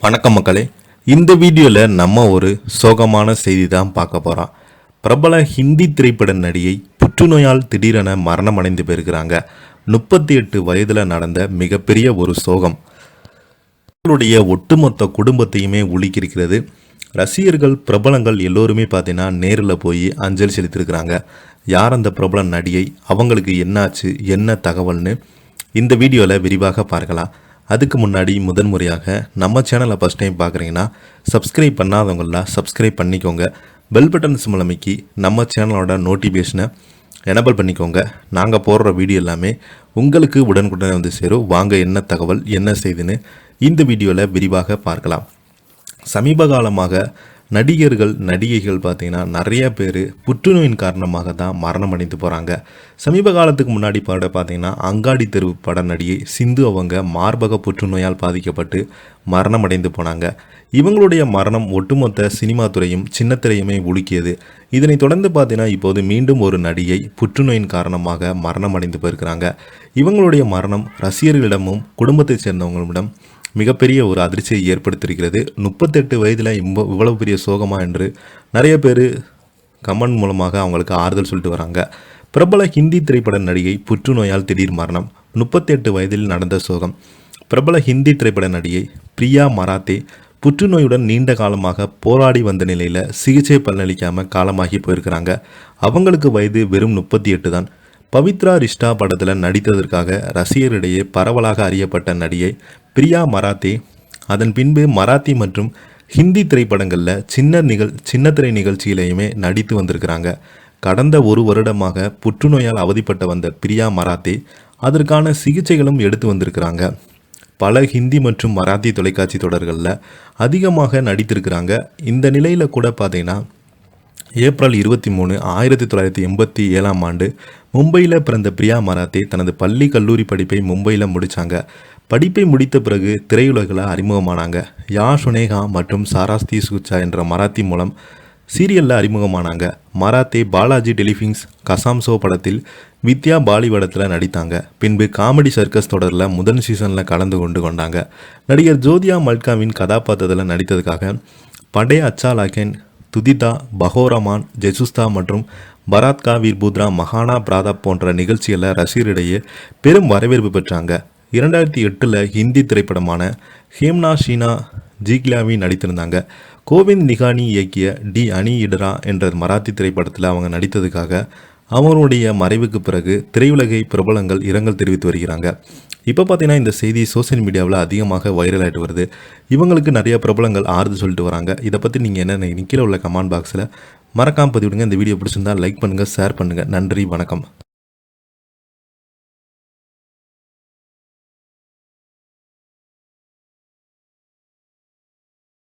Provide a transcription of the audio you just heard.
வணக்கம் மக்களே. இந்த வீடியோவில் நம்ம ஒரு சோகமான செய்தி தான் பார்க்க போகிறோம். பிரபல ஹிந்தி திரைப்பட நடிகை புற்றுநோயால் திடீரென மரணம் அடைந்து போயிருக்கிறாங்க. 38 வயதில் நடந்த மிகப்பெரிய ஒரு சோகம் அவர்களுடைய ஒட்டுமொத்த குடும்பத்தையுமே உலுக்கியிருக்கிறது. ரசிகர்கள் பிரபலங்கள் எல்லோருமே பார்த்தீங்கன்னா நேரில் போய் அஞ்சலி செலுத்தியிருக்கிறாங்க. யார் அந்த பிரபல நடிகை, அவங்களுக்கு என்னாச்சு, என்ன தகவல்னு இந்த வீடியோவில் விரிவாக பார்க்கலாம். அதுக்கு முன்னாடி முதன்முறையாக நம்ம சேனலை ஃபஸ்ட் டைம் பார்க்குறீங்கன்னா சப்ஸ்கிரைப் பண்ணாதவங்களாம் சப்ஸ்கிரைப் பண்ணிக்கோங்க. பெல் பட்டன் மூலமைக்கு நம்ம சேனலோட நோட்டிஃபிகேஷனை எனபிள் பண்ணிக்கோங்க. நாங்கள் போடுற வீடியோ எல்லாமே உங்களுக்கு உடனுக்குடனே வந்து சேரும். வாங்க என்ன தகவல், என்ன செய்துன்னு இந்த வீடியோவில் விரிவாக பார்க்கலாம். சமீப காலமாக நடிகர்கள் நடிகைகள் பார்த்திங்கன்னா நிறைய பேர் புற்றுநோயின் காரணமாக தான் மரணம் அடைந்து போகிறாங்க. சமீப காலத்துக்கு முன்னாடி பார்த்திங்கன்னா அங்காடி தெரு பட நடிகை சிந்து அவங்க மார்பக புற்றுநோயால் பாதிக்கப்பட்டு மரணம் அடைந்து போனாங்க. இவங்களுடைய மரணம் ஒட்டுமொத்த சினிமா துறையும் சின்னத்திரையுமே உலுக்கியது. இதனை தொடர்ந்து பார்த்தீங்கன்னா இப்போது மீண்டும் ஒரு நடிகை புற்றுநோயின் காரணமாக மரணம் அடைந்து போயிருக்கிறாங்க. இவங்களுடைய மரணம் ரசிகர்களிடமும் குடும்பத்தை சேர்ந்தவங்களிடம் மிகப்பெரிய ஒரு அதிர்ச்சியை ஏற்படுத்தியிருக்கிறது. 38 வயதில் இவ்வளவு பெரிய சோகமா என்று நிறைய பேர் கமெண்ட் மூலமாக அவங்களுக்கு ஆறுதல் சொல்லிட்டு வராங்க. பிரபல ஹிந்தி திரைப்பட நடிகை புற்றுநோயால் திடீர் மரணம். 38 வயதில் நடந்த சோகம். பிரபல ஹிந்தி திரைப்பட நடிகை பிரியா மராத்தே புற்றுநோயுடன் நீண்ட காலமாக போராடி வந்த நிலையில் சிகிச்சை பலனளிக்காமல் காலமாகி போயிருக்கிறாங்க. அவங்களுக்கு வயது வெறும் 38 தான். பவித்ரா ரிஷ்டா படத்தில் நடித்ததற்காக ரசிகரிடையே பரவலாக அறியப்பட்ட நடிகை பிரியா மராத்தே அதன் பின்பு மராத்தி மற்றும் ஹிந்தி திரைப்படங்களில் சின்னத்திரை நிகழ்ச்சியிலையுமே நடித்து வந்திருக்கிறாங்க. கடந்த ஒரு வருடமாக புற்றுநோயால் அவதிப்பட்டு வந்த பிரியா மராத்தே அதற்கான சிகிச்சைகளும் எடுத்து வந்திருக்கிறாங்க. பல ஹிந்தி மற்றும் மராத்தி தொலைக்காட்சி தொடர்களில் அதிகமாக நடித்திருக்கிறாங்க. இந்த நிலையில் கூட பார்த்தீங்கன்னா ஏப்ரல் 23, 1987 மும்பையில் பிறந்த பிரியா மராத்தே தனது பள்ளி கல்லூரி படிப்பை மும்பையில் முடித்தாங்க. படிப்பை முடித்த பிறகு திரையுலகில் அறிமுகமானாங்க. யா சுனேகா மற்றும் சாராஸ்தி சுச்சா என்ற மராத்தி மூலம் சீரியலில் அறிமுகமானாங்க. மராத்தே பாலாஜி டெலிஃபிங்ஸ் கசாம்சோ படத்தில் வித்யா பாலிவடத்தில் நடித்தாங்க. பின்பு காமெடி சர்க்கஸ் தொடரில் முதல் சீசனில் கலந்து கொண்டாங்க. நடிகர் ஜோதியா மல்காவின் கதாபாத்திரத்தில் நடித்ததுக்காக படே அச்சா லாகேன், துதிதா, பஹோரமான், ஜெசுஸ்தா மற்றும் பராத்கா வீர்பூத்ரா, மகானா பிராதாப் போன்ற நிகழ்ச்சிகளில் ரசிகரிடையே பெரும் வரவேற்பு பெற்றாங்க. 2008 ஹிந்தி திரைப்படமான ஹேம்னா ஷீனா ஜீக்லாவி நடித்திருந்தாங்க. கோவிந்த் நிகானி இயக்கிய டி அனி இடரா என்ற மராத்தி திரைப்படத்தில் அவங்க நடித்ததுக்காக அவங்களுடைய மறைவுக்கு பிறகு திரையுலகை பிரபலங்கள் இரங்கல் தெரிவித்து வருகிறாங்க. இப்போ பார்த்தீங்கன்னா இந்த செய்தி சோசியல் மீடியாவில் அதிகமாக வைரல் ஆகிட்டு வருது. இவங்களுக்கு நிறைய பிரபலங்கள் ஆறுதல் சொல்லிட்டு வராங்க. இதை பற்றி நீங்கள் என்ன நினைக்கிறீங்க? கீழே உள்ள கமெண்ட் பாக்ஸில் மறக்காமல் பதிவிடுங்க. இந்த வீடியோ பிடிச்சிருந்தால் லைக் பண்ணுங்கள், ஷேர் பண்ணுங்கள். நன்றி, வணக்கம்.